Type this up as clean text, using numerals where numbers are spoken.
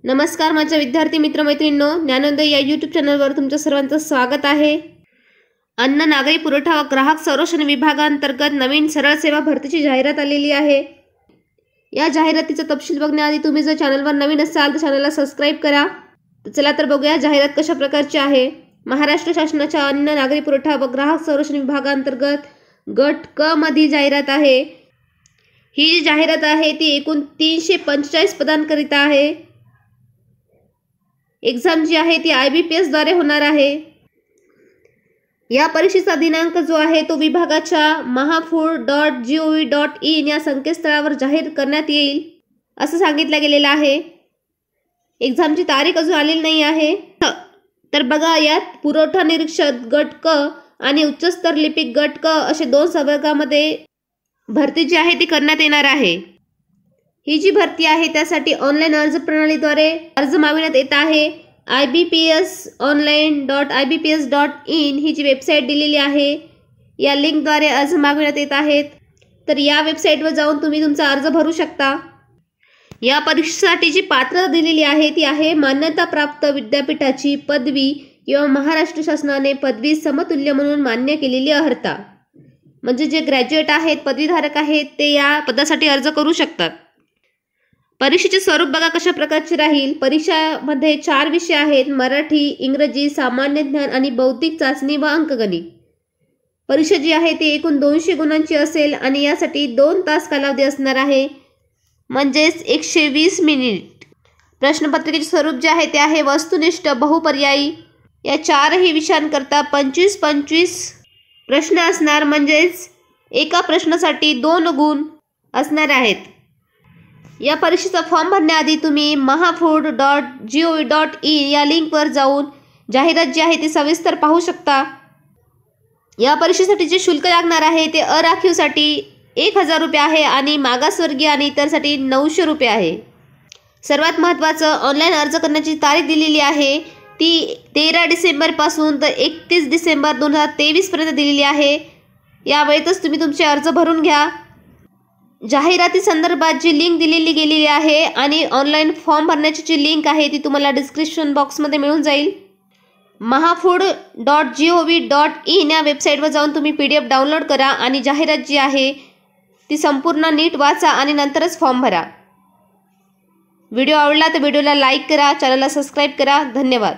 नमस्कार माझ्या विद्यार्थी मित्रमैत्रिणींनो, ज्ञानोदय या यूट्यूब चॅनलवर तुमच्या सर्वांचं स्वागत आहे। अन्न नागरी पुरवठा व ग्राहक संरक्षण विभागांतर्गत नवीन सरळ सेवा भरतीची जाहिरात आलेली आहे। या जाहिरातीचा तपशील बघण्याआधी तुम्ही जर चॅनलवर नवीन असाल तर चॅनलला सबस्क्राइब करा। चला तर बघूया जाहिरात कशा प्रकारची आहे। महाराष्ट्र शासनाच्या अन्न नागरी पुरवठा व ग्राहक संरक्षण विभागांतर्गत गट क मध्ये जाहिरात आहे। ही जी जाहिरात आहे ती एकूण 345 पदांकरिता आहे। एग्जाम जी आहे ती IBPS द्वारे होणार आहे। या परीक्षेचा दिनांक जो आहे तो विभागाच्या mahafood.gov.in या संकेतस्थळावर जाहीर करण्यात येईल असं सांगितलं गेलेलं आहे। एग्जामची तारीख अजून आलेली नाही आहे। तर बघा, यात पुरवठा निरीक्षक गट क आणि उच्चस्तर लिपिक गट क असे दोन संवर्गामध्ये भरती जी आहे ती करण्यात येणार आहे। ही जी भरती आहे त्यासाठी ऑनलाईन अर्ज प्रणालीद्वारे अर्ज मागविण्यात येत आहे। ibpsonline.ibps.in ही जी वेबसाईट दिलेली आहे या लिंकद्वारे अर्ज मागविण्यात येत आहेत। तर या वेबसाईटवर जाऊन तुम्ही तुमचा अर्ज भरू शकता। या परीक्षेसाठी जी पात्रता दिलेली आहे ती आहे मान्यताप्राप्त विद्यापीठाची पदवी किंवा महाराष्ट्र शासनाने पदवी समतुल्य म्हणून मान्य केलेली अर्हता। म्हणजे जे ग्रॅज्युएट आहेत, पदवीधारक आहेत ते या पदासाठी अर्ज करू शकतात। परीक्षेचे स्वरूप बघा कशा प्रकारचे राहील। परीक्षेमध्ये 4 विषय आहेत: मराठी, इंग्रजी, सामान्य ज्ञान आणि बौद्धिक चाचणी व अंकगणित। परीक्षा जी आहे ती एकूण 200 गुणांची असेल आणि यासाठी 2 तास कालावधी असणार आहे, म्हणजेच 120 मिनिट। प्रश्नपत्रिकेचे स्वरूप जे आहे ते आहे वस्तुनिष्ठ बहुपर्यायी। या 4ही विषयांकरता 25-25 प्रश्न असणार, म्हणजेच एका प्रश्नासाठी 2 गुण असणार आहेत। या परीक्षेचा फॉर्म भरण्याआधी तुम्ही mahafood.gov.in या लिंकवर जाऊन जाहिरात जी आहे ती सविस्तर पाहू शकता। या परीक्षेसाठी जे शुल्क लागणार आहे ते अराखीवसाठी 1000 रुपये आहे आणि मागासवर्गीय आणि इतरसाठी 900 रुपये आहे। सर्वात महत्त्वाचं, ऑनलाईन अर्ज करण्याची तारीख दिलेली आहे ती 13 डिसेंबर पासून तर 31 डिसेंबर 2023 पर्यंत दिलेली आहे। या वेळेतच तुम्ही तुमचे अर्ज भरून घ्या। जाहिराती संदर्भात जी लिंक दिलेली गेलेली आहे आणि ऑनलाईन फॉर्म भरण्याची जी लिंक आहे ती तुम्हाला डिस्क्रिप्शन बॉक्समध्ये मिळून जाईल। mahafood.gov.in या वेबसाईटवर जाऊन तुम्ही PDF डाउनलोड करा आणि जाहिरात जी आहे ती संपूर्ण नीट वाचा आणि नंतरच फॉर्म भरा। व्हिडिओ आवडला तर व्हिडिओला लाईक करा, चॅनलला सबस्क्राईब करा। धन्यवाद।